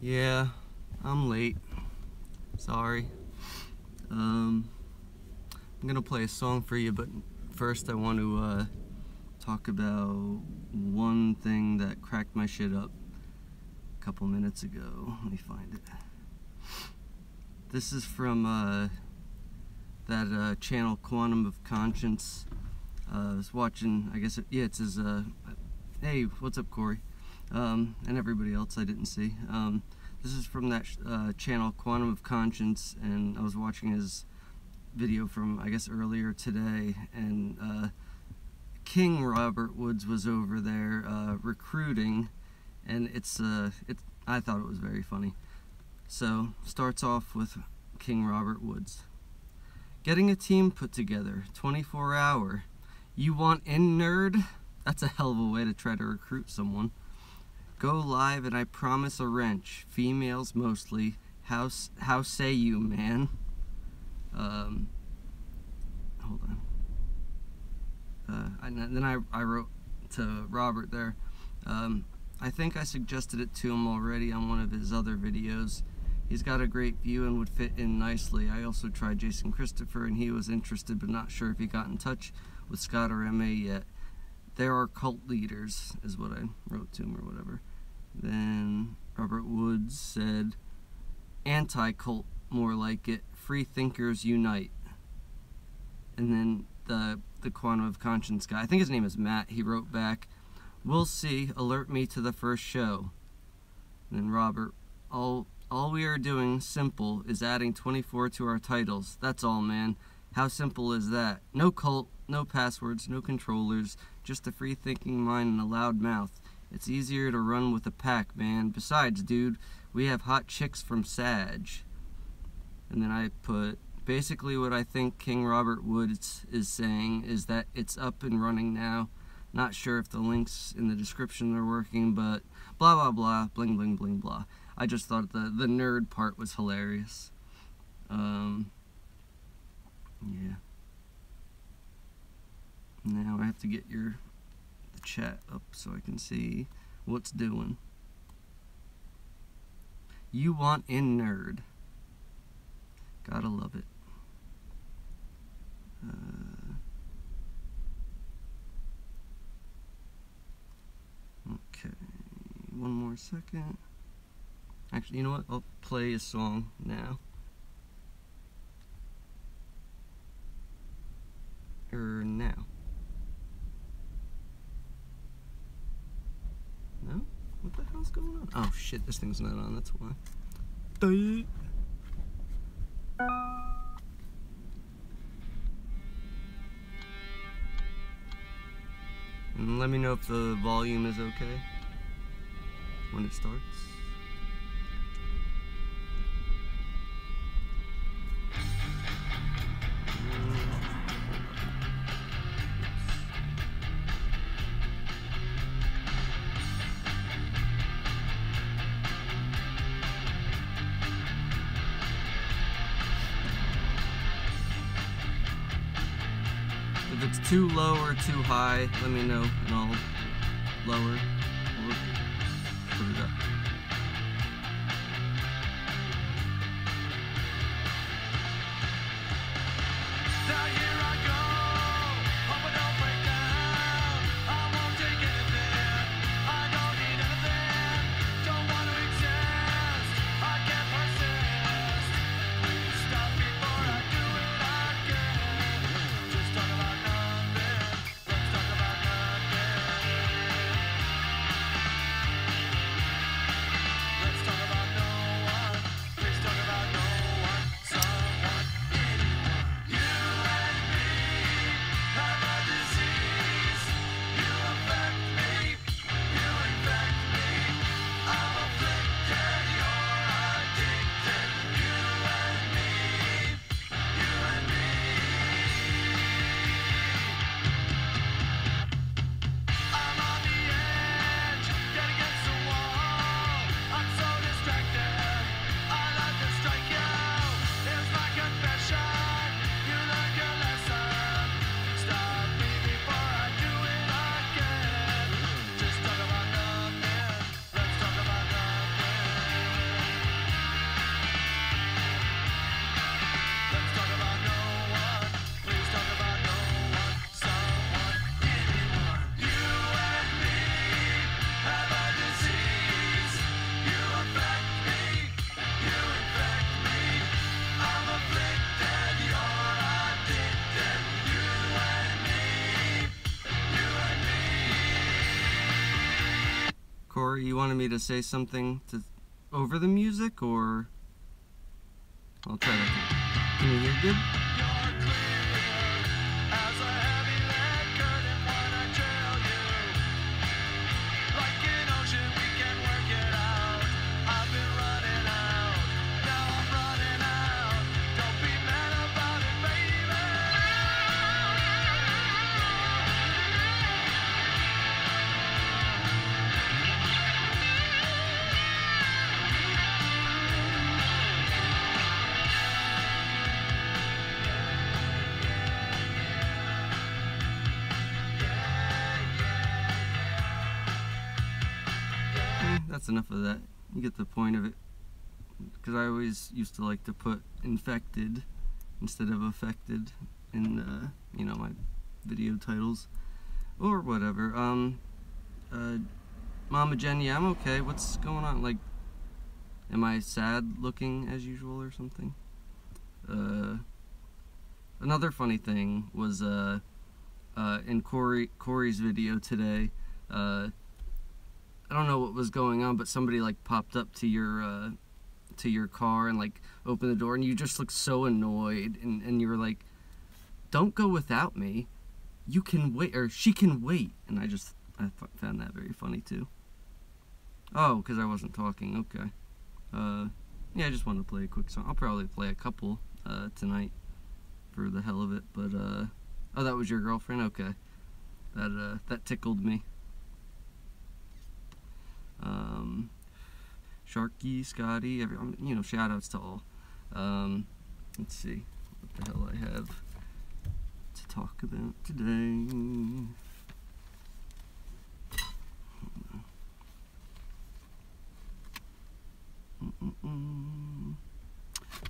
Yeah, I'm late. Sorry. I'm gonna play a song for you, but first I want to talk about one thing that cracked my shit up a couple minutes ago. Let me find it. This is from that channel Quantum of Conscience. I was watching, I guess, it says, hey, what's up, Korrie? And everybody else I didn't see. This is from that channel Quantum of Conscience, and I was watching his video from, I guess, earlier today, and King Robert Woods was over there recruiting, and I thought it was very funny. So, starts off with King Robert Woods. Getting a team put together, 24-hour. You want in, nerd? That's a hell of a way to try to recruit someone. Go live and I promise a wrench. Females mostly. How say you, man? Hold on. Then I wrote to Robert there. I think I suggested it to him already on one of his other videos. He's got a great view and would fit in nicely. I also tried Jason Christopher and he was interested but not sure if he got in touch with Scott or MA yet. There are cult leaders, is what I wrote to him or whatever. Then Robert Woods said, anti-cult, more like it. Free thinkers unite. And then the Quantum of Conscience guy, I think his name is Matt, he wrote back, we'll see, alert me to the first show. And then Robert, all we are doing, simple, is adding 24 to our titles. That's all, man. How simple is that? No cult, no passwords, no controllers, just a free-thinking mind and a loud mouth. It's easier to run with a pack, man. Besides, dude, we have hot chicks from Sag. And then I put, basically what I think King Robert Woods is saying is that it's up and running now. Not sure if the links in the description are working, but blah, blah, blah, bling, bling, bling, blah. I just thought the nerd part was hilarious. Yeah. Now I have to get the chat up so I can see what's doing. You want in, nerd. Gotta love it. Okay, one more second. Actually, you know what? I'll play a song now. Now. No? What the hell's going on? Oh shit, this thing's not on, that's why. And let me know if the volume is okay when it starts. If it's too low or too high, let me know and I'll lower or put it up. Now here I go, hope I don't break down. I won't take anything, I don't need anything. Don't want to exist, I can't persist. Please stop before I do it again. Just talk about nothing, let's talk about nothing. wanted me to say something over the music, or I'll try that. Can you hear good? You're clear as a heavy lead curtain when I trail you. Like an ocean, we can work it out. I've been running out, now I'm running out. Don't be mad about it, baby. That's enough of that. You get the point of it. Because I always used to like to put infected instead of affected in, you know, my video titles. Or whatever. Mama Jen, yeah, I'm okay. What's going on? Like, am I sad looking as usual or something? Another funny thing was, in Korrie's video today, I don't know what was going on, but somebody like popped up to your car and like opened the door, and you just looked so annoyed, and you were like, "Don't go without me. You can wait, or she can wait." And I found that very funny too. Oh, because I wasn't talking. Okay. Yeah, I just wanted to play a quick song. I'll probably play a couple tonight for the hell of it. But oh, that was your girlfriend. Okay. That tickled me. Sharky, Scotty, you know, shout outs to all. Let's see what the hell I have to talk about today.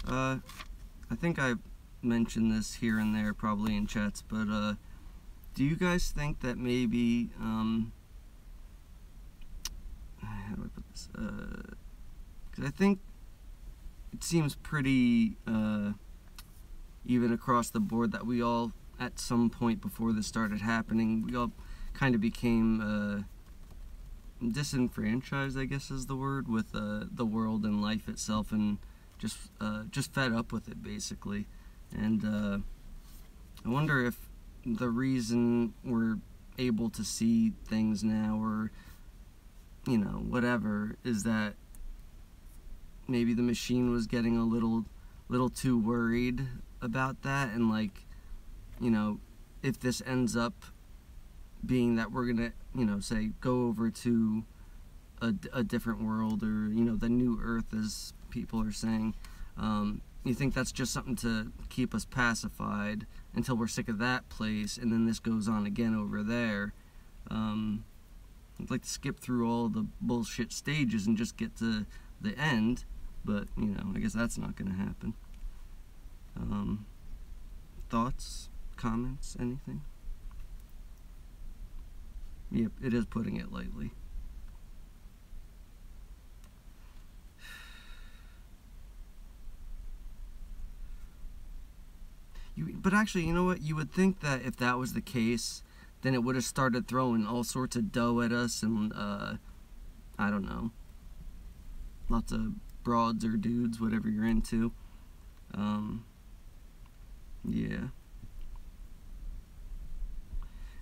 I think I mentioned this here and there, probably in chats, but do you guys think that maybe how do I put this? Because I think it seems pretty even across the board that we all, at some point before this started happening, we all kind of became disenfranchised, I guess is the word, with the world and life itself, and just fed up with it, basically. And I wonder if the reason we're able to see things now, or you know, whatever, is that maybe the machine was getting a little too worried about that, and like, you know, if this ends up being that we're gonna, you know, say go over to a different world, or you know, the new Earth, as people are saying, you think that's just something to keep us pacified until we're sick of that place, and then this goes on again over there. I'd like to skip through all the bullshit stages and just get to the end, but, you know, I guess that's not going to happen. Thoughts? Comments? Anything? Yep, it is putting it lightly. But actually, you know what? You would think that if that was the case, then it would have started throwing all sorts of dough at us, and I don't know, lots of broads or dudes, whatever you're into. Yeah.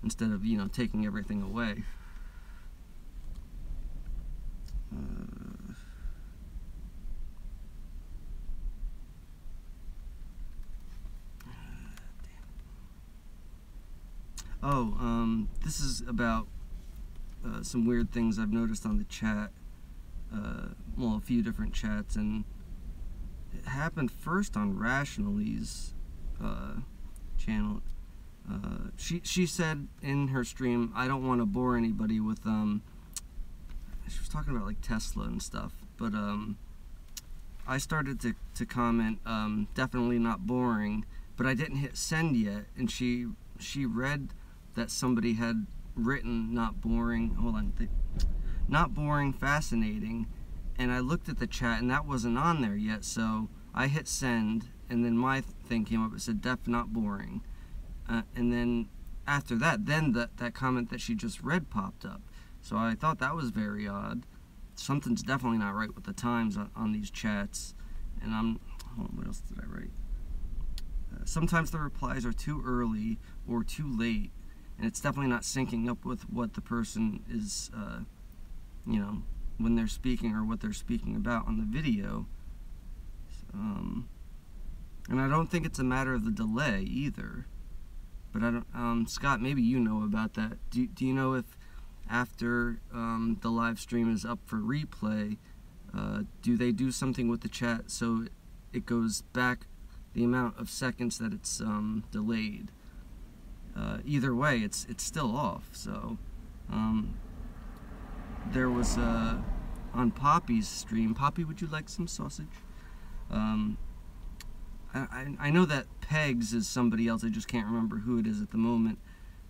Instead of, you know, taking everything away. This is about some weird things I've noticed on the chat. Well, a few different chats, and it happened first on Rationally's channel. She said in her stream, I don't want to bore anybody with, she was talking about like Tesla and stuff, but I started to comment, definitely not boring, but I didn't hit send yet, and she read that somebody had written not boring, not boring, fascinating, and I looked at the chat and that wasn't on there yet, so I hit send, and then my thing came up, it said def not boring, and then after that, then that comment that she just read popped up, so I thought that was very odd. something's definitely not right with the times on these chats. And what else did I write? Sometimes the replies are too early or too late, and it's definitely not syncing up with what the person is, when they're speaking or what they're speaking about on the video. And I don't think it's a matter of the delay either. But I don't, Scott, maybe you know about that. Do you know if after the live stream is up for replay, do they do something with the chat so it goes back the amount of seconds that it's delayed? Either way, it's still off. So there was on Poppie's stream. Poppie, would you like some sausage? I know that Pegs is somebody else. I just can't remember who it is at the moment.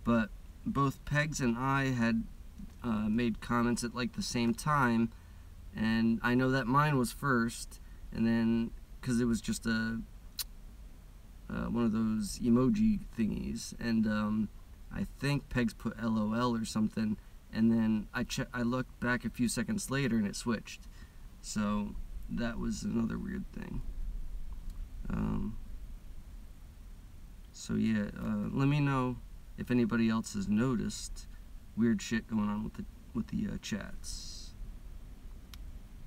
But both Pegs and I had made comments at like the same time, and I know that mine was first, and then because it was just one of those emoji thingies, and I think Pegs put LOL or something, and then I looked back a few seconds later and it switched. So that was another weird thing. So yeah, let me know if anybody else has noticed weird shit going on with the chats.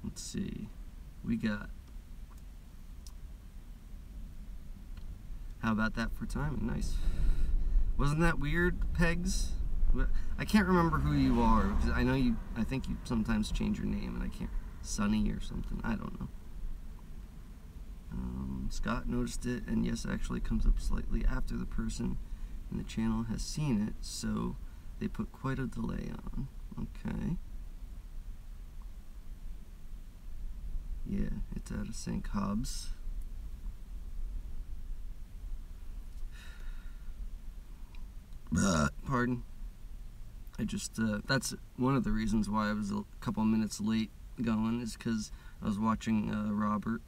Let's see, we got. How about that for timing? Nice. Wasn't that weird, Pegs? I can't remember who you are, because I know you. I think you sometimes change your name, and I can't. Sunny or something. I don't know. Scott noticed it, and yes, it actually comes up slightly after the person in the channel has seen it, so they put quite a delay on. Okay. Yeah, it's out of sync. Hobbs. Pardon. I just, that's one of the reasons why I was a couple minutes late going, is because I was watching Robert.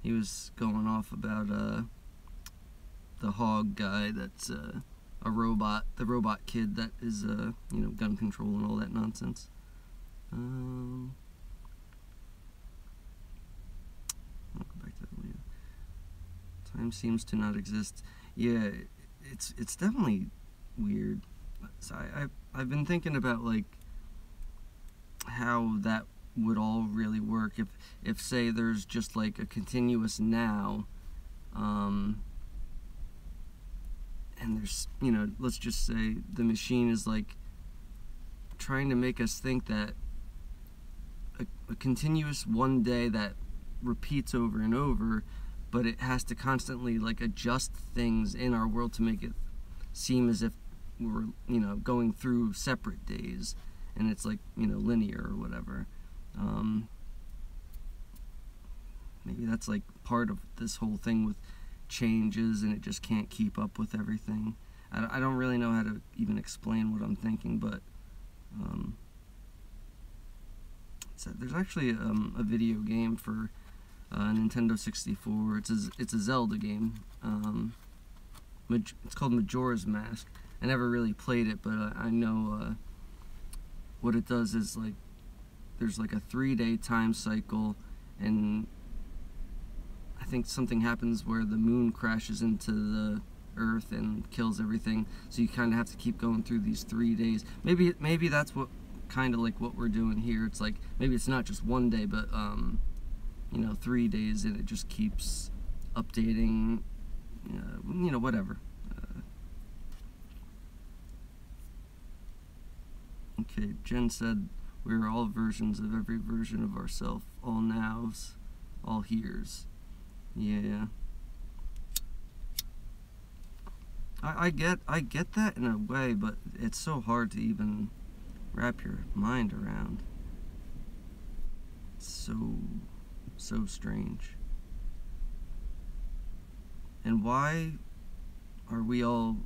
He was going off about the hog guy that's a robot, the robot kid that is, gun control and all that nonsense. I'll go back to that later. Time seems to not exist. Yeah, it's definitely weird. So I've been thinking about like how that would all really work if say there's just like a continuous now, and there's, let's just say the machine is like trying to make us think that a continuous one day that repeats over and over, but it has to constantly like adjust things in our world to make it seem as if we're going through separate days, and it's like linear or whatever. Maybe that's like part of this whole thing with changes, and it just can't keep up with everything. I don't really know how to even explain what I'm thinking, but so there's actually a video game for Nintendo 64. It's a Zelda game. It's called Majora's Mask. I never really played it, but I know what it does is like there's like a 3-day time cycle, and I think something happens where the moon crashes into the earth and kills everything, so you kind of have to keep going through these 3 days. Maybe that's what kind of like what we're doing here. It's like maybe it's not just one day, but 3 days, and it just keeps updating, whatever. Okay, Jen said we are all versions of every version of ourselves, all nows, all heres. Yeah. I get that in a way, but it's so hard to even wrap your mind around. It's so strange. And why are we all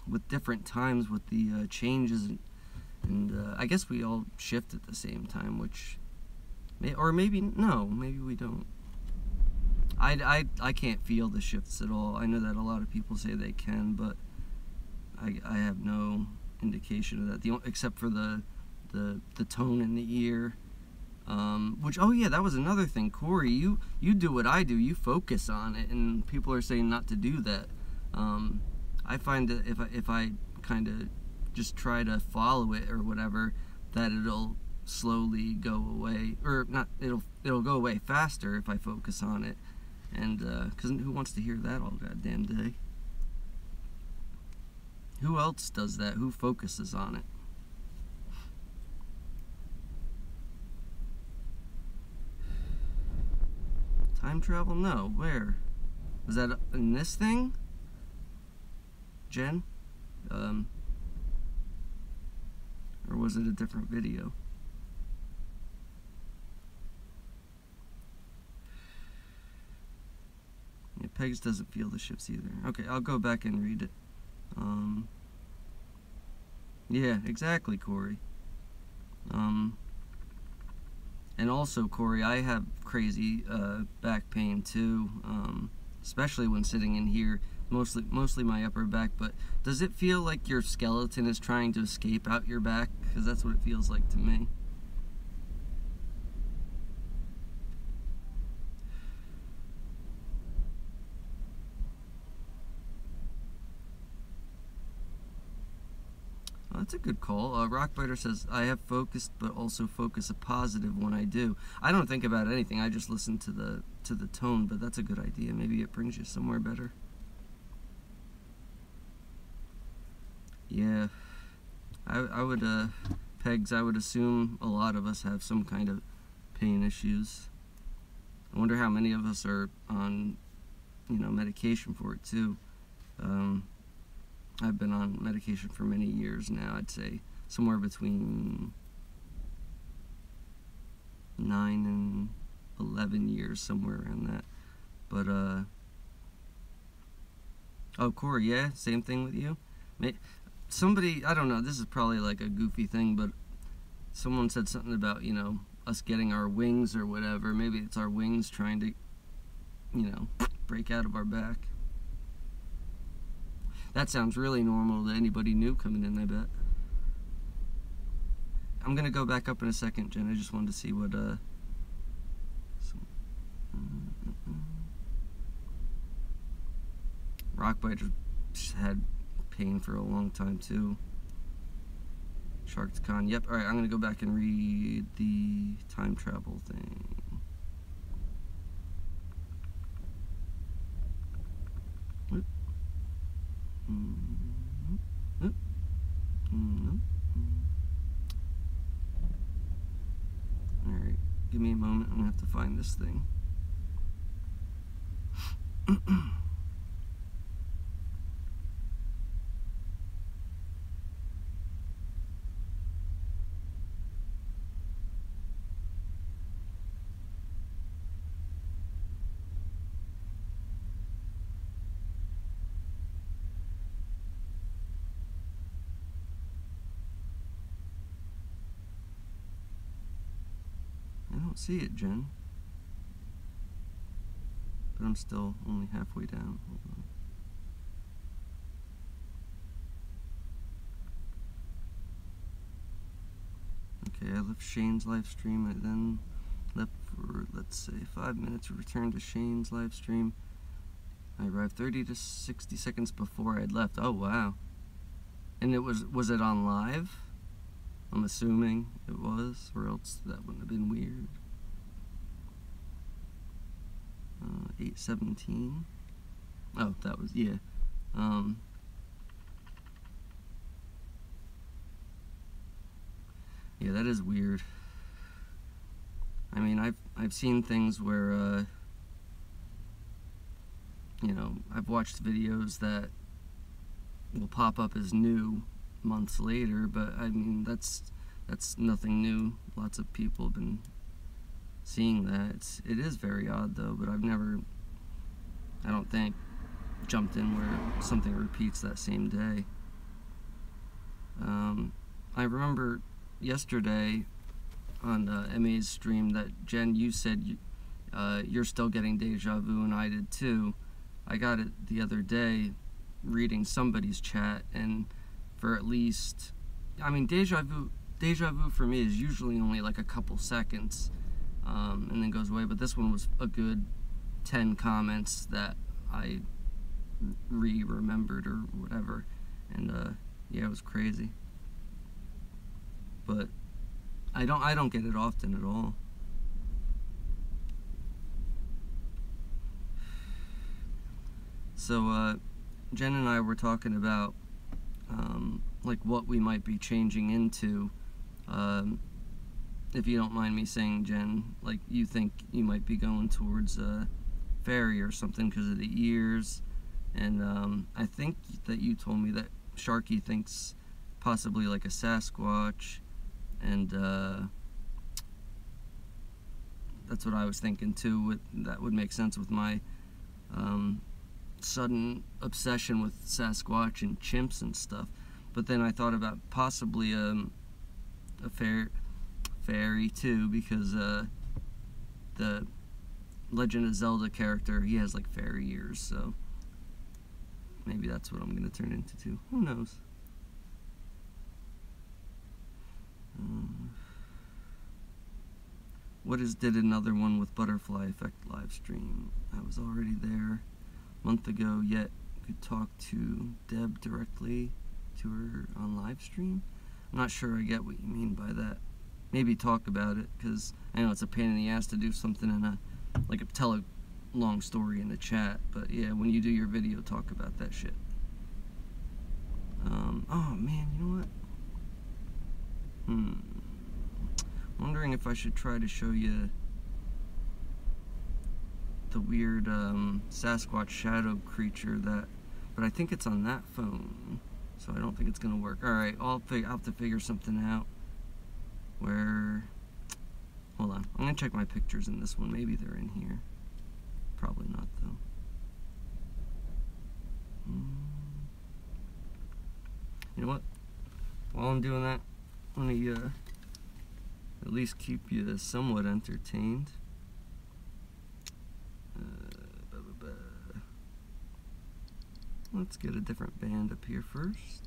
with different times with the changes, and I guess we all shift at the same time, which maybe we don't. I can't feel the shifts at all. I know that a lot of people say they can, but I have no indication of that. Except for the the tone in the ear. Which, oh yeah, that was another thing, Korrie. You do what I do. You focus on it, and people are saying not to do that. I find that if I kind of just try to follow it or whatever, that it'll slowly go away, or not. It'll go away faster if I focus on it. And because who wants to hear that all goddamn day? Who else does that? Who focuses on it? Time travel? No. Where? Was that in this thing? Jen? Or was it a different video? Yeah, Pegs doesn't feel the shifts either. Okay, I'll go back and read it. Yeah, exactly, Korrie. And also, Korrie, I have crazy back pain too, especially when sitting in here. Mostly my upper back. But does it feel like your skeleton is trying to escape out your back? Because that's what it feels like to me. Oh, that's a good call. Rockbiter says, I have focused, but also focus a positive when I do. I don't think about anything. I just listen to the tone, but that's a good idea. Maybe it brings you somewhere better. Yeah. I would, Pegs, I would assume a lot of us have some kind of pain issues. I wonder how many of us are on, medication for it, too. I've been on medication for many years now. I'd say somewhere between 9 and 11 years, somewhere around that. But, oh, Korrie, yeah, same thing with you? Somebody, I don't know, this is probably like a goofy thing, but someone said something about, us getting our wings or whatever. Maybe it's our wings trying to, break out of our back. That sounds really normal to anybody new coming in, I bet. I'm gonna go back up in a second, Jen. I just wanted to see what, Rockbiter had pain for a long time, too. Sharks Con. Yep, alright, I'm gonna go back and read the time travel thing. Alright, give me a moment. I'm gonna have to find this thing. I don't see it, Jen. But I'm still only halfway down. Hold on. Okay, I left Shane's live stream. I then left for, let's say, 5 minutes. Returned to Shane's live stream. I arrived 30 to 60 seconds before I had left. Oh, wow. And it was it on live? I'm assuming it was, or else that wouldn't have been weird. 8:17. Oh, that was, yeah. Yeah, that is weird. I mean, I've seen things where, I've watched videos that will pop up as new months later, but I mean, that's nothing new. Lots of people have been seeing that. It is very odd, though, but I've never, I don't think, jumped in where something repeats that same day. I remember yesterday on MA's stream that, Jen, you said you're still getting deja vu, and I did too. I got it the other day reading somebody's chat, and for at least, I mean, deja vu deja vu for me is usually only like a couple seconds, and then goes away. But this one was a good 10 comments that I remembered or whatever, and yeah, it was crazy. But I don't get it often at all. So Jen and I were talking about like what we might be changing into. If you don't mind me saying, Jen, like you think you might be going towards fairy or something because of the ears, and I think that you told me that Sharky thinks possibly like a Sasquatch, and that's what I was thinking too. That would make sense with my sudden obsession with Sasquatch and chimps and stuff. But then I thought about possibly a fairy too, because the Legend of Zelda character, he has like fairy ears, so maybe that's what I'm gonna turn into too. Who knows? What is did another one with Butterfly Effect live stream? I was already there a month ago, yet could talk to Deb directly to her on live stream. I'm not sure I get what you mean by that. Maybe talk about it, because I know it's a pain in the ass to do something in tell a long story in the chat, but yeah, when you do your video, talk about that shit. Oh man, you know what? Wondering if I should try to show you the weird Sasquatch shadow creature but I think it's on that phone, so I don't think it's gonna work. Alright, I'll have to figure something out where, hold on, I'm gonna check my pictures in this one. Maybe they're in here. Probably not though. You know what? While I'm doing that, let me at least keep you somewhat entertained. Let's get a different band up here first.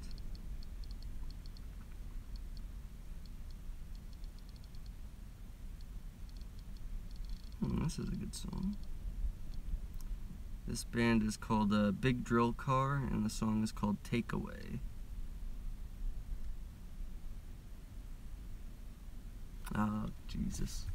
This is a good song. This band is called Big Drill Car, and the song is called Takeaway. Oh, Jesus.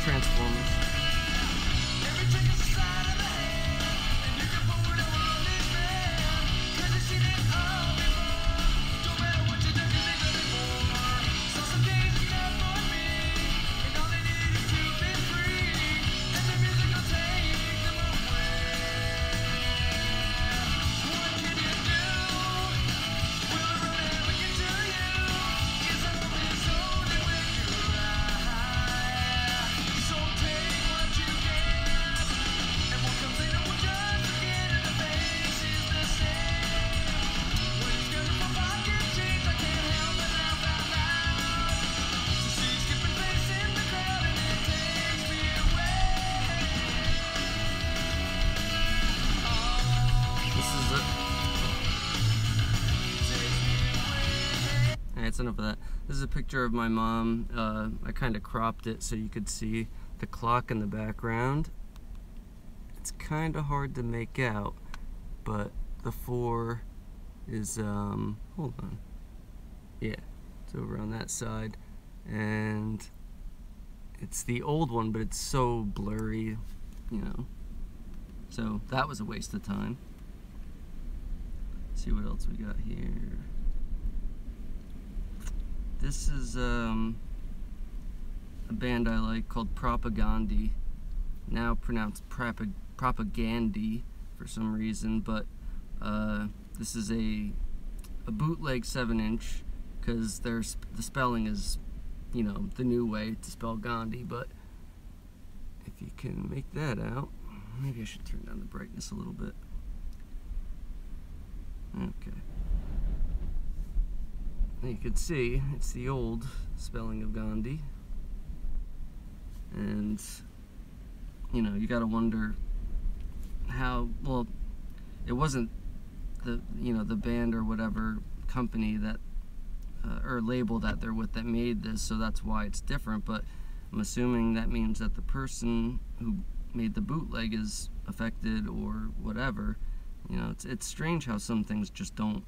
Transformers. That's enough of that. This is a picture of my mom. I kind of cropped it so you could see the clock in the background, it's kind of hard to make out, but the 4 is, hold on. Yeah, it's over on that side. And it's the old one, but it's so blurry, you know. So that was a waste of time. Let's see what else we got here. This is a band I like called Propagandhi, now pronounced Propagandy for some reason, but this is a bootleg 7-inch, because the spelling is, you know, the new way to spell Gandhi. But if you can make that out, maybe I should turn down the brightness a little bit. Okay. And you can see it's the old spelling of Gandhi, and you know, you gotta wonder how, well, it wasn't the, you know, the band or whatever company that or label that they're with that made this, so that's why it's different. But I'm assuming that means that the person who made the bootleg is affected or whatever. You know, it's strange how some things just don't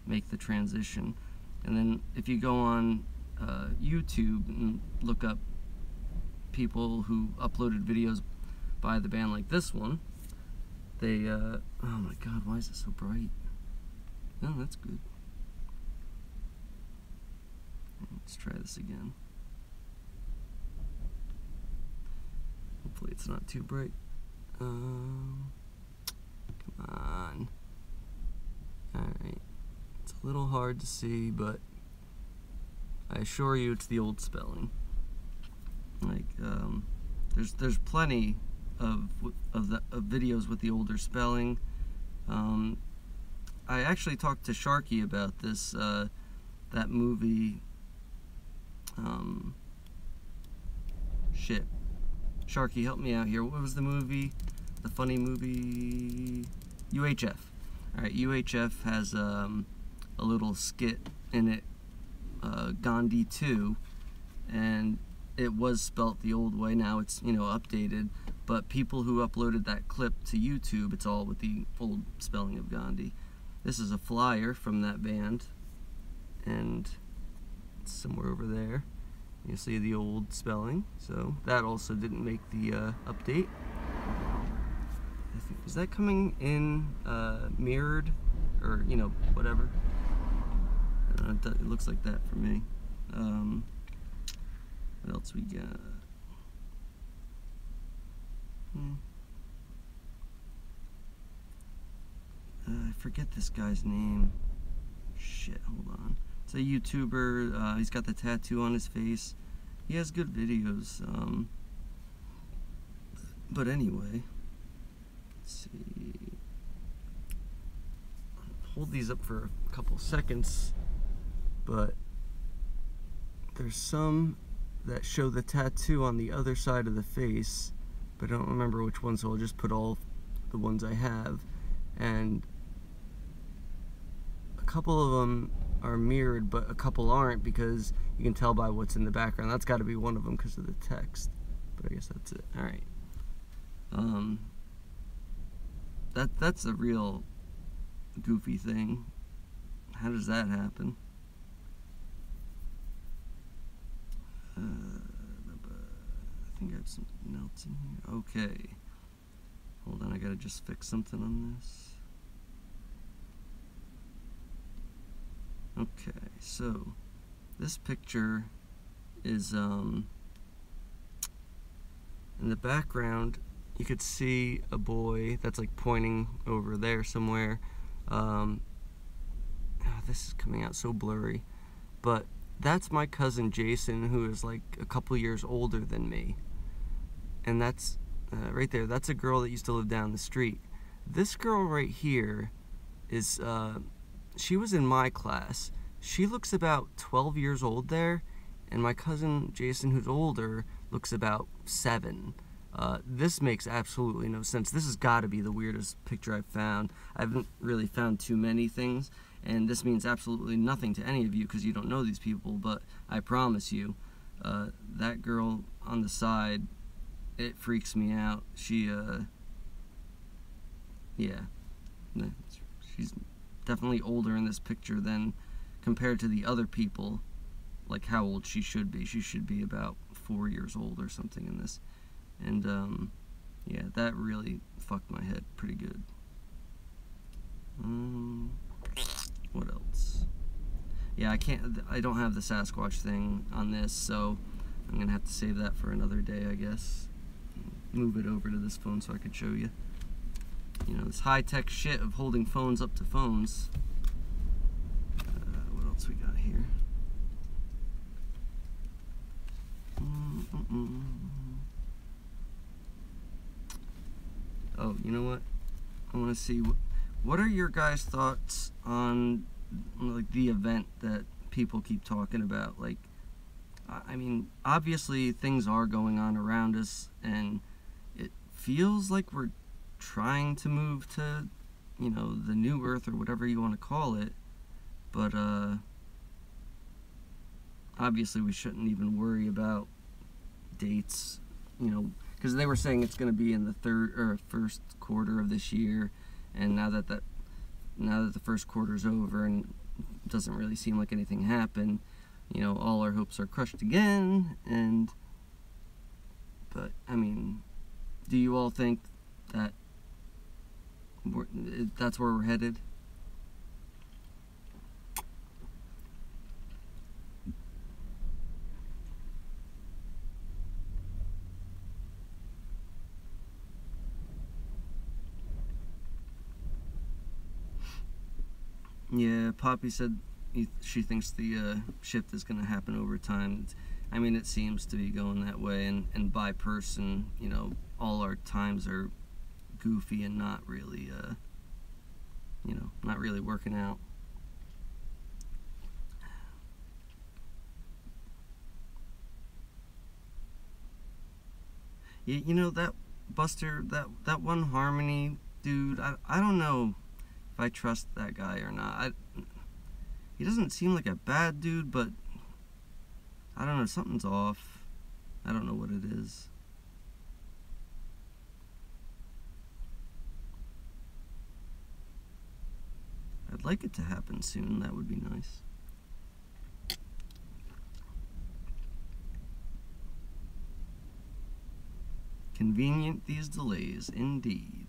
make the transition. And then if you go on YouTube and look up people who uploaded videos by the band like this one, they oh my god, why is it so bright? Oh, that's good. Let's try this again. Hopefully it's not too bright. Come on. Alright. It's a little hard to see, but I assure you it's the old spelling. Like, there's plenty of videos with the older spelling. I actually talked to Sharky about this, that movie, shit. Sharky, help me out here. What was the movie? The funny movie? UHF. Alright, UHF has a little skit in it, Gandhi 2, and it was spelt the old way. Now it's, you know, updated, but people who uploaded that clip to YouTube, it's all with the old spelling of Gandhi. This is a flyer from that band, and it's somewhere over there. You see the old spelling, so that also didn't make the update. Is that coming in mirrored, or, you know, whatever? It looks like that for me. What else we got? I forget this guy's name. Shit, hold on. It's a YouTuber. He's got the tattoo on his face. He has good videos. But anyway, let's see. Hold these up for a couple seconds, but there's some that show the tattoo on the other side of the face, but I don't remember which one, so I'll just put all the ones I have. And a couple of them are mirrored, but a couple aren't, because you can tell by what's in the background. That's got to be one of them because of the text, but I guess that's it. All right. That's a real goofy thing. How does that happen? I think I have something else in here. Okay. Hold on, I gotta just fix something on this. Okay, so this picture is in the background. You could see a boy that's like pointing over there somewhere. This is coming out so blurry, but that's my cousin Jason, who is like a couple years older than me. And that's right there, that's a girl that used to live down the street. This girl right here is, she was in my class. She looks about 12 years old there, and my cousin Jason, who's older, looks about 7. This makes absolutely no sense. This has got to be the weirdest picture I've found. I haven't really found too many things, and this means absolutely nothing to any of you because you don't know these people, but I promise you, that girl on the side it freaks me out. She, yeah, she's definitely older in this picture than compared to the other people, like how old she should be. She should be about 4 years old or something in this. And, yeah, that really fucked my head pretty good. What else? Yeah, I don't have the Sasquatch thing on this, so I'm gonna have to save that for another day, I guess. Move it over to this phone so I could show you. You know, this high-tech shit of holding phones up to phones. What else we got here? Oh, you know what? I want to see what are your guys' thoughts on like the event that people keep talking about. Like, I mean, obviously things are going on around us, and it feels like we're trying to move to, you know, the new Earth or whatever you want to call it. But obviously we shouldn't even worry about dates, you know, because they were saying it's going to be in the first quarter of this year, and now that the first quarter's over and it doesn't really seem like anything happened, you know, all our hopes are crushed again. But I mean, do you all think that that's where we're headed? Yeah, Poppy said she thinks the shift is going to happen over time. I mean, it seems to be going that way, and by person, you know, all our times are goofy and not really, you know, not really working out. You know, that Buster, that one Harmony dude, I don't know if I trust that guy or not. He doesn't seem like a bad dude, but I don't know, something's off. I don't know what it is. I'd like it to happen soon. That would be nice. Convenient, these delays, indeed.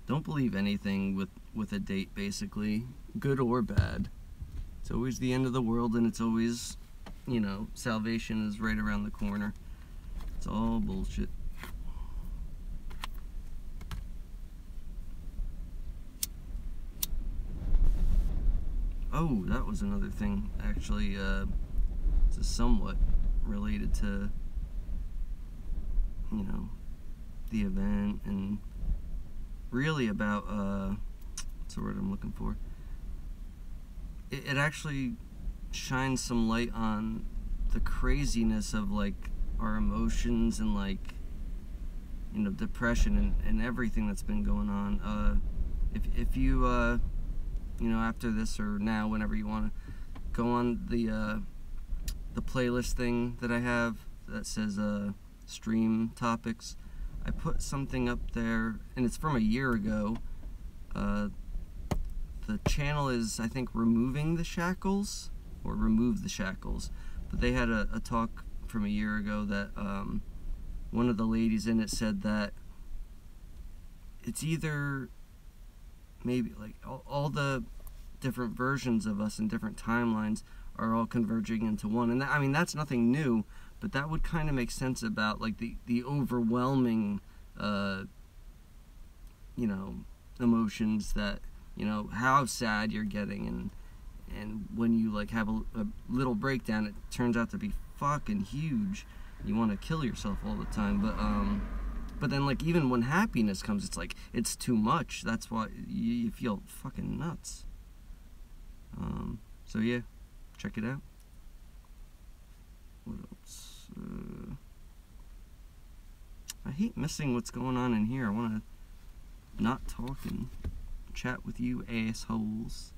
Don't believe anything with a date, basically, good or bad. It's always the end of the world, and it's always, you know, salvation is right around the corner. It's all bullshit. Oh, that was another thing, actually. It's somewhat related to, you know, the event, and really about, what's the word I'm looking for? It actually shines some light on the craziness of, like, our emotions and, like, you know, depression and everything that's been going on. If you, you know, after this or now, whenever you want to, go on the playlist thing that I have that says, stream topics. I put something up there, and it's from a year ago. The channel is, I think, Removing the Shackles, or Remove the Shackles. But they had a talk from a year ago that one of the ladies in it said that it's either maybe like all the different versions of us in different timelines are all converging into one. And I mean, that's nothing new, but that would kind of make sense about like the overwhelming, you know, emotions that, you know, how sad you're getting, and when you like have a little breakdown, it turns out to be fucking huge. You want to kill yourself all the time, but then like even when happiness comes, it's like it's too much. That's why you feel fucking nuts. So yeah, check it out. What else? I hate missing what's going on in here. I want to not talk and chat with you assholes.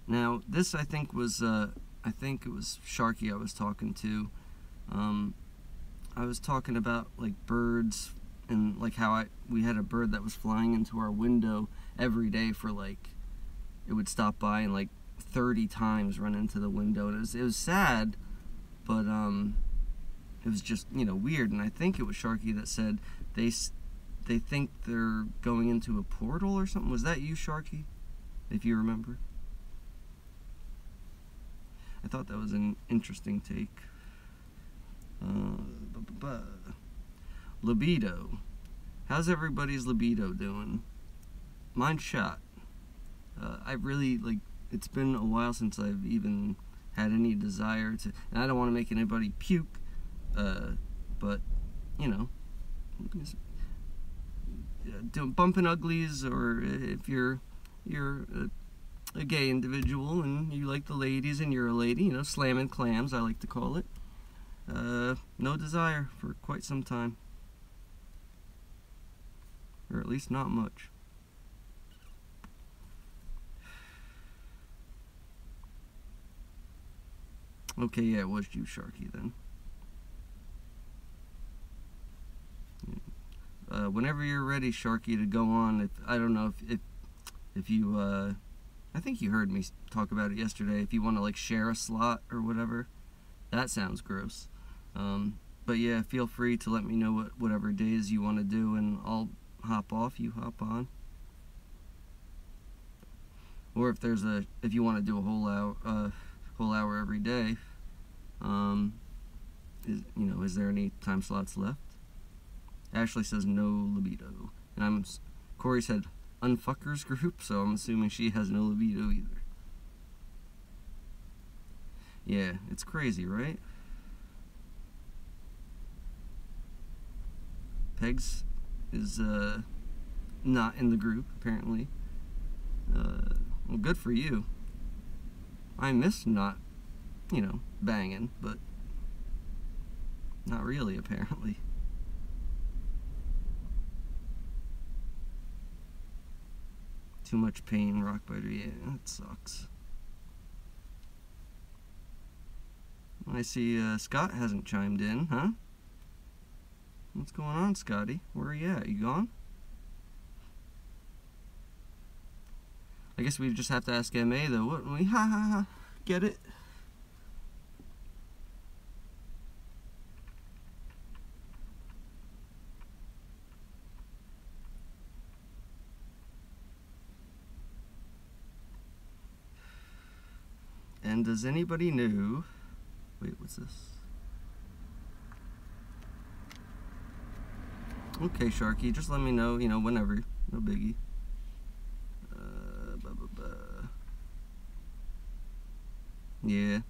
Now this I think was I I think it was Sharky I was talking to. I was talking about like birds and like how we had a bird that was flying into our window every day for like, it would stop by and like 30 times run into the window, and it was sad, but it was just, you know, weird. And I think it was Sharky that said they think they're going into a portal or something. Was that you, Sharky? If you remember. I thought that was an interesting take. Libido. How's everybody's libido doing? Mine's shot. I really, like, it's been a while since I've even had any desire to, and I don't want to make anybody puke, but, you know, bumping uglies, or if you're a gay individual and you like the ladies and you're a lady, you know, slamming clams, I like to call it. No desire for quite some time. Or at least not much. Okay, yeah, it was you, Sharky, then. Whenever you're ready, Sharky, to go on, I don't know if you, I think you heard me talk about it yesterday, if you want to, like, share a slot or whatever. That sounds gross. But yeah, feel free to let me know whatever days you want to do, and I'll hop off, you hop on. Or if you want to do a whole hour every day, is there any time slots left? Ashley says no libido, and Korrie said unfuckers group, so I'm assuming she has no libido either. Yeah, it's crazy, right? Pegs is not in the group, apparently. Well, good for you. I miss not, you know, banging, but not really, apparently. Too much pain, Rockbiter. Yeah, that sucks. I see Scott hasn't chimed in, huh? What's going on, Scotty? Where are you at? You gone? I guess we just have to ask MA, though, wouldn't we? Ha ha ha. Get it? And does anybody know... Wait, what's this? Okay, Sharky, just let me know, you know, whenever. No biggie. Yeah.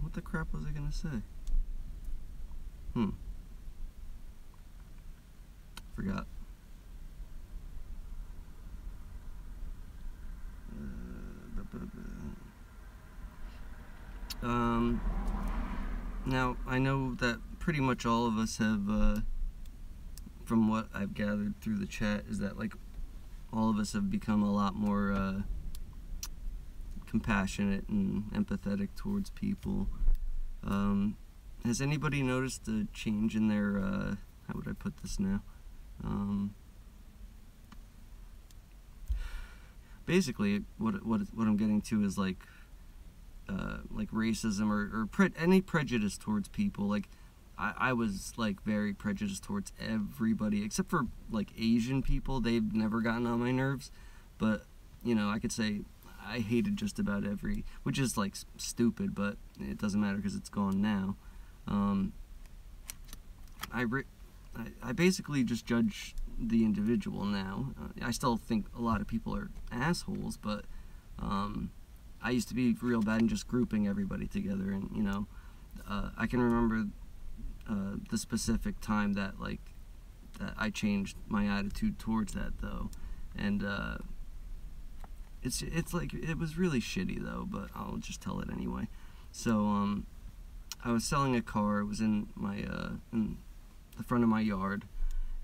What the crap was I gonna say? Forgot. Now, I know that pretty much all of us have, from what I've gathered through the chat, is that, like, all of us have become a lot more, compassionate and empathetic towards people. Has anybody noticed a change in their, how would I put this now? Basically, what I'm getting to is, like racism or any prejudice towards people. Like, I was, like, very prejudiced towards everybody, except for, like, Asian people. They've never gotten on my nerves. But, you know, I could say I hated just about which is, like, stupid, but it doesn't matter because it's gone now. I basically just judge the individual now. I still think a lot of people are assholes, but I used to be real bad in just grouping everybody together, and, you know, I can remember the specific time that, like, that I changed my attitude towards that, though, and it's like, it was really shitty, though, but I'll just tell it anyway. So I was selling a car. It was in in the front of my yard,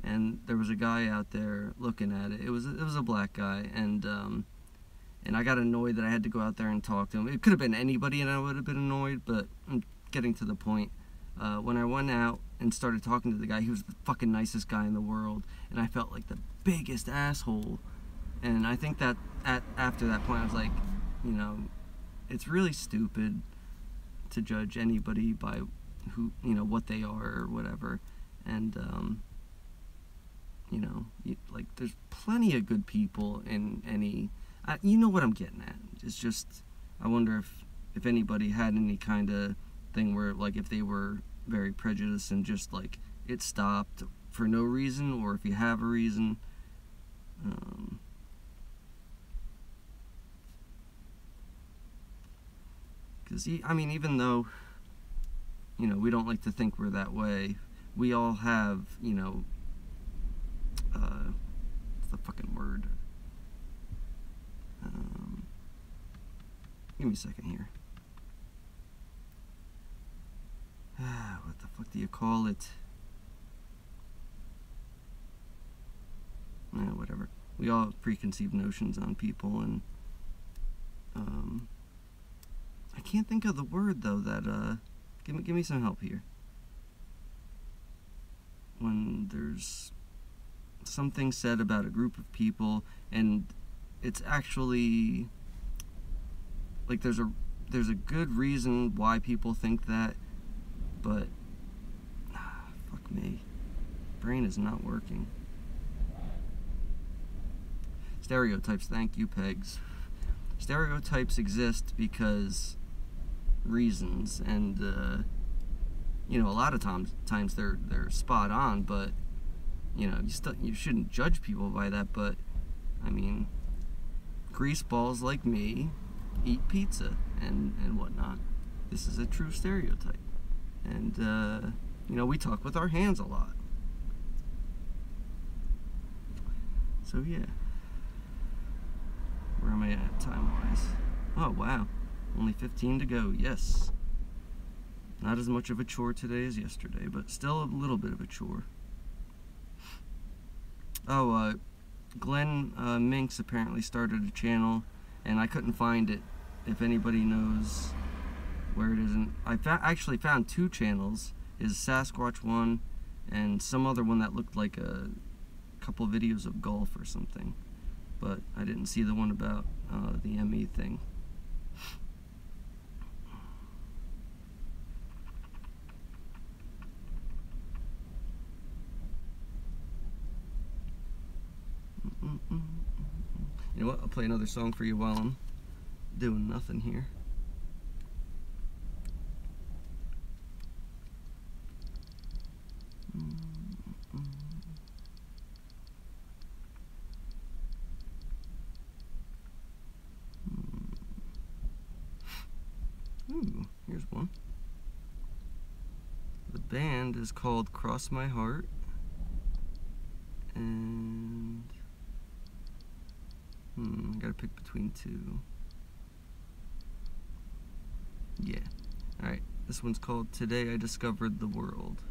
and there was a guy out there looking at it. It was a black guy, and And I got annoyed that I had to go out there and talk to him. It could have been anybody and I would have been annoyed, but I'm getting to the point. When I went out and started talking to the guy, he was the fucking nicest guy in the world, and I felt like the biggest asshole. And I think that after that point, I was like, you know, it's really stupid to judge anybody by who, you know, what they are or whatever. And you know, like, there's plenty of good people in any, you know what I'm getting at. It's just, I wonder if anybody had any kind of thing where, like, if they were very prejudiced and just, like, it stopped for no reason, or if you have a reason. Because, I mean, even though, you know, we don't like to think we're that way, we all have, you know, what's the fucking word? Give me a second here. What the fuck do you call it? Whatever. We all have preconceived notions on people, and I can't think of the word though. That give me some help here. When there's something said about a group of people, and it's actually like there's a good reason why people think that, but fuck me, brain is not working. Stereotypes, thank you, Pegs. Stereotypes exist because reasons, and you know, a lot of times they're spot on, but you know, you shouldn't judge people by that. But I mean, greaseballs like me eat pizza and whatnot. This is a true stereotype. And you know, we talk with our hands a lot. So yeah. Where am I at time-wise? Oh wow, only 15 to go. Yes. Not as much of a chore today as yesterday, but still a little bit of a chore. Oh, Glenn Minks apparently started a channel, and I couldn't find it. If anybody knows where it is, and I actually found two channels. Is Sasquatch one, and some other one that looked like a couple videos of golf or something. But I didn't see the one about the ME thing. You know what? I'll play another song for you while I'm doing nothing here. Ooh, here's one. The band is called Cross My Heart, and I gotta pick between two. Yeah. Alright, this one's called Today I Discovered the World.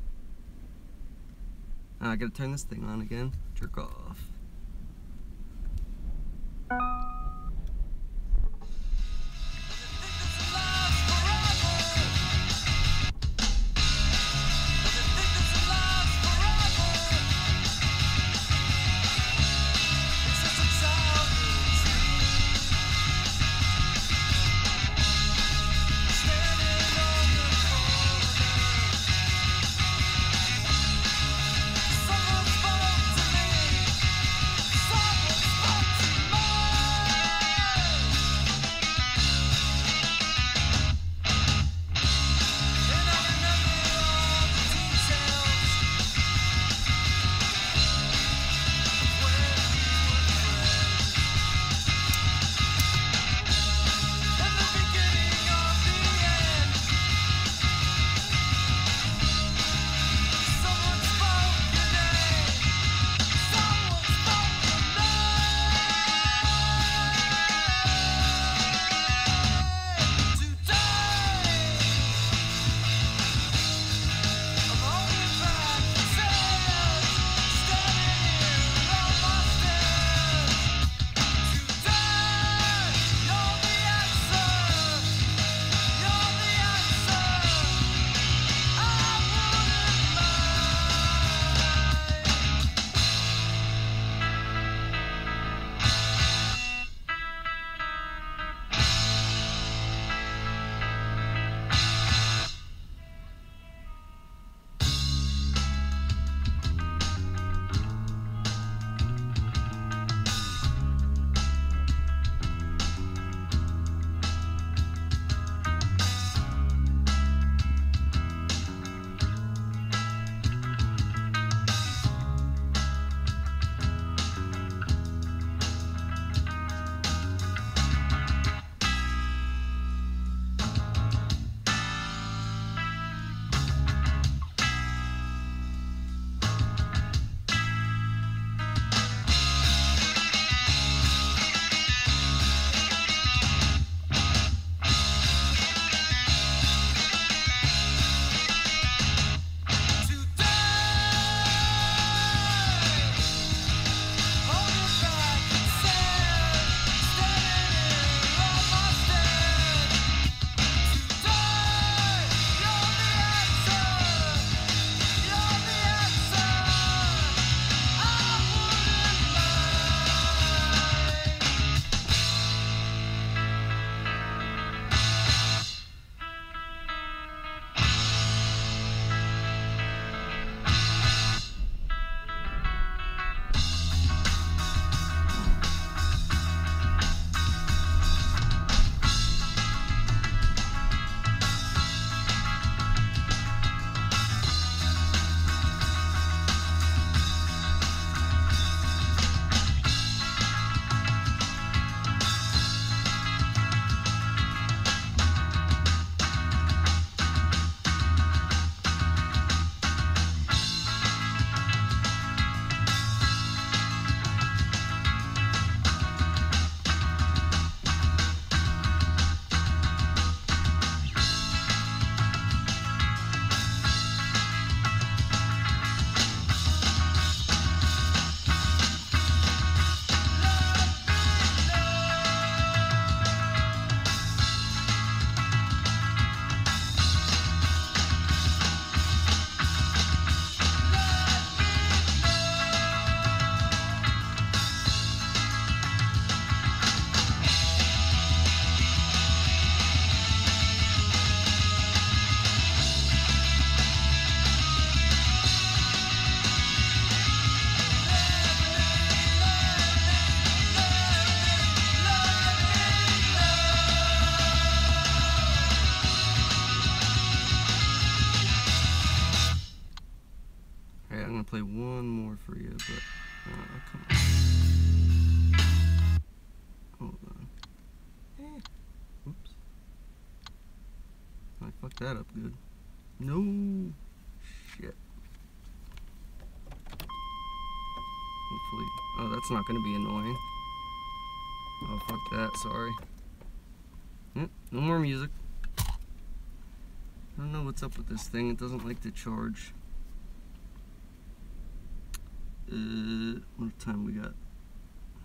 I gotta turn this thing on again. Jerk off. play one more for you, but come on. Hold on. Oops. I fucked that up good. No. Shit. Hopefully. Oh, that's not going to be annoying. Oh, fuck that. Sorry. No more music. I don't know what's up with this thing. It doesn't like to charge. What time we got?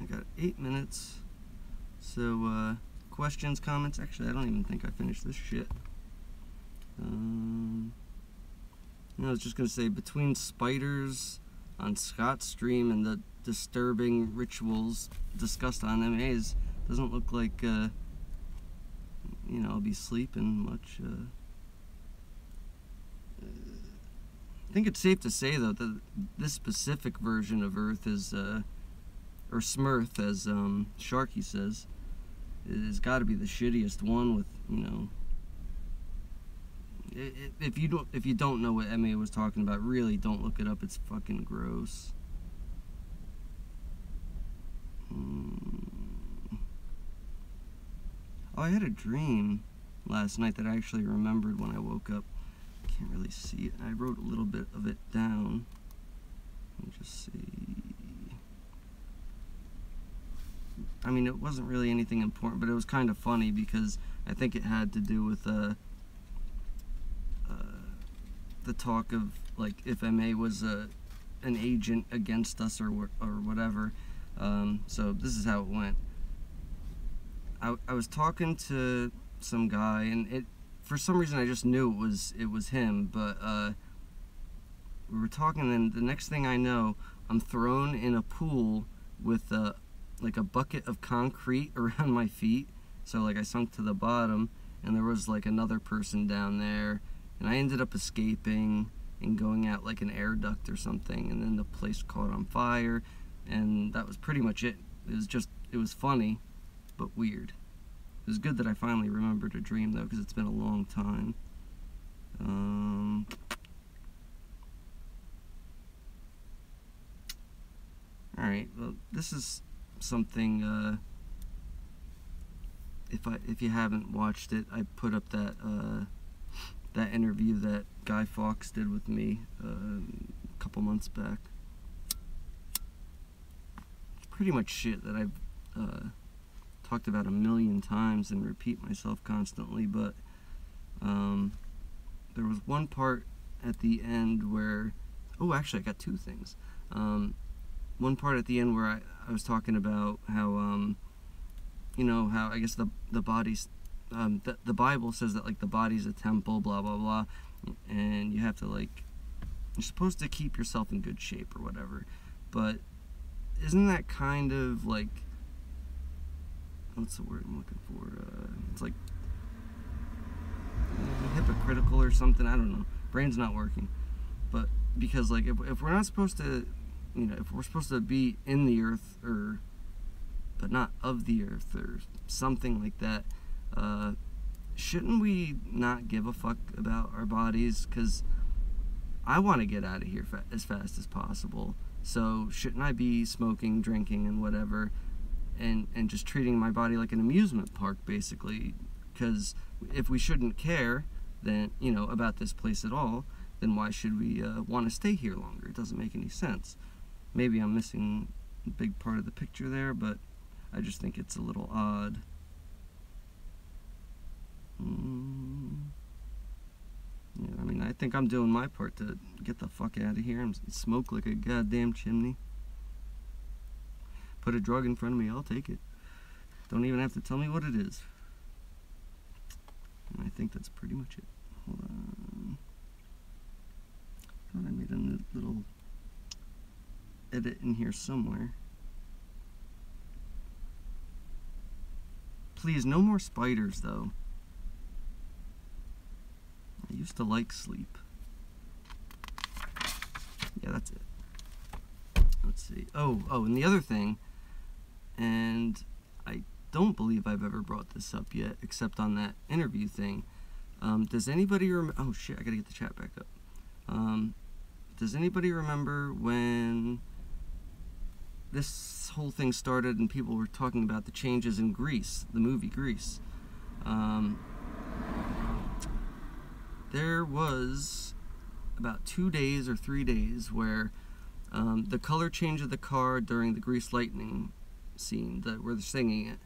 I got 8 minutes. So, questions, comments? Actually, I don't even think I finished this shit. I was just gonna say, between spiders on Scott's stream and the disturbing rituals discussed on MAs, doesn't look like, you know, I'll be sleeping much. I think it's safe to say, though, that this specific version of Earth is, or Smurth, as Sharky says, has got to be the shittiest one. With, you know, if you don't know what MA was talking about, really don't look it up. It's fucking gross. Oh, I had a dream last night that I actually remembered when I woke up. Can't really see it. I wrote a little bit of it down. Let me just see. I mean, it wasn't really anything important, but it was kind of funny because I think it had to do with the talk of, like, if MA was an agent against us or whatever. So this is how it went. I was talking to some guy, and for some reason I just knew it was him, but we were talking, and the next thing I know, I'm thrown in a pool with like a bucket of concrete around my feet. So, like, I sunk to the bottom, and there was, like, another person down there, and I ended up escaping and going out like an air duct or something, and then the place caught on fire, and that was pretty much it. It was funny, but weird. It was good that I finally remembered a dream, though, because it's been a long time. Alright, well, this is something, if you haven't watched it, I put up that, that interview that Guy Fawkes did with me, a couple months back. It's pretty much shit that I've, talked about a million times and repeat myself constantly, but there was one part at the end where, oh, actually I got two things. One part at the end where I was talking about how, you know, how I guess the body's, the Bible says that, like, the body's a temple, blah blah blah, and you have to, like, you're supposed to keep yourself in good shape or whatever, but isn't that kind of like, what's the word I'm looking for? It's like hypocritical or something. I don't know. Brain's not working. But because, like, if we're not supposed to, you know, if we're supposed to be in the earth, or but not of the earth, or something like that, shouldn't we not give a fuck about our bodies? Because I want to get out of here as fast as possible. So shouldn't I be smoking, drinking, and whatever, and just treating my body like an amusement park, basically? Because if we shouldn't care, then, you know, about this place at all, then why should we want to stay here longer? It doesn't make any sense. Maybe I'm missing a big part of the picture there, but I just think it's a little odd. Yeah, I mean, I think I'm doing my part to get the fuck out of here and smoke like a goddamn chimney. Put a drug in front of me, I'll take it. Don't even have to tell me what it is. And I think that's pretty much it. Hold on. Thought I made a little edit in here somewhere. Please, no more spiders, though. I used to like sleep. Yeah, that's it. Let's see. Oh, and the other thing, and I don't believe I've ever brought this up yet, except on that interview thing. Does anybody remember? Oh shit, I gotta get the chat back up. does anybody remember when this whole thing started and people were talking about the changes in Grease, the movie Grease? There was about 2 days or 3 days where the color change of the car during the Grease Lightning scene, where they're singing it,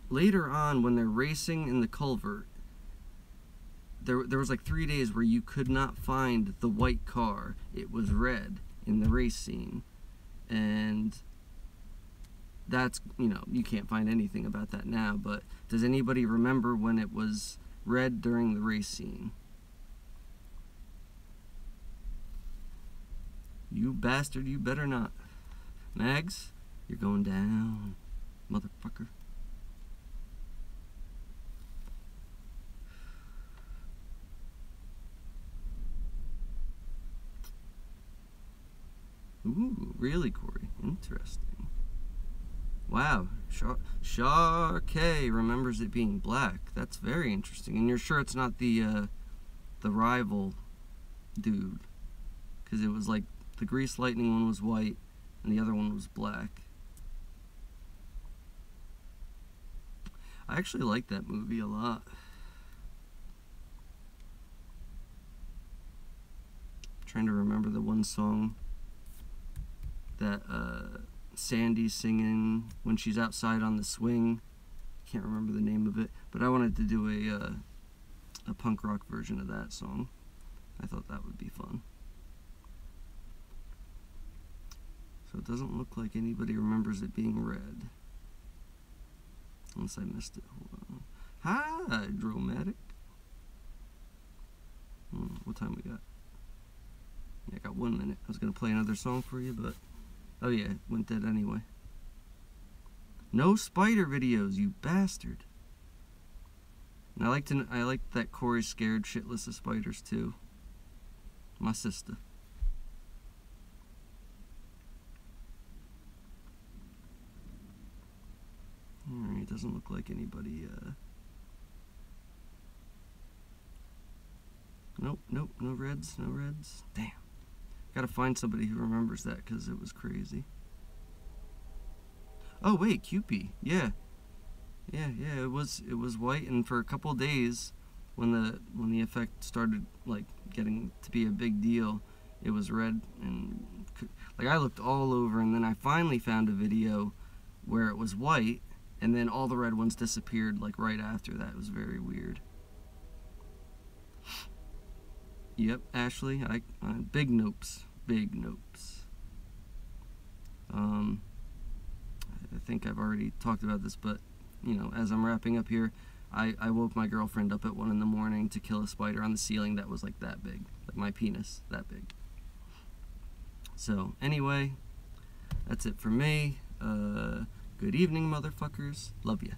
later on when they're racing in the culvert, there was like 3 days where you could not find the white car. It was red in the race scene, and that's, you can't find anything about that now. But does anybody remember when it was red during the race scene? You bastard, you better not. Mags, you're going down, motherfucker. Ooh, really, Korrie? Interesting. Wow, K remembers it being black. That's very interesting. And you're sure it's not the rival dude? Because it was like the Grease Lightning one was white and the other one was black. I actually like that movie a lot. I'm trying to remember the one song that Sandy's singing when she's outside on the swing. Can't remember the name of it, but I wanted to do a punk rock version of that song. I thought that would be fun. So it doesn't look like anybody remembers it being red. Unless I missed it. Hold on. Hi, Dromatic. What time we got? Yeah, I got 1 minute. I was going to play another song for you, but... Oh yeah, it went dead anyway. No spider videos, you bastard. And I like that Korrie's scared shitless of spiders too. My sister. Alright, doesn't look like anybody, Nope, no reds, no reds. Damn. Gotta find somebody who remembers that, because it was crazy. Oh wait, Cupie. Yeah, it was white, and for a couple days, when the effect started like getting to be a big deal, it was red, and like I looked all over, and then I finally found a video where it was white, and then all the red ones disappeared like right after that. It was very weird. Yep, Ashley, I big nopes. Big nopes. I think I've already talked about this, but, as I'm wrapping up here, I woke my girlfriend up at 1 in the morning to kill a spider on the ceiling that was like that big. Like my penis, that big. So, anyway, that's it for me. Good evening, motherfuckers. Love ya.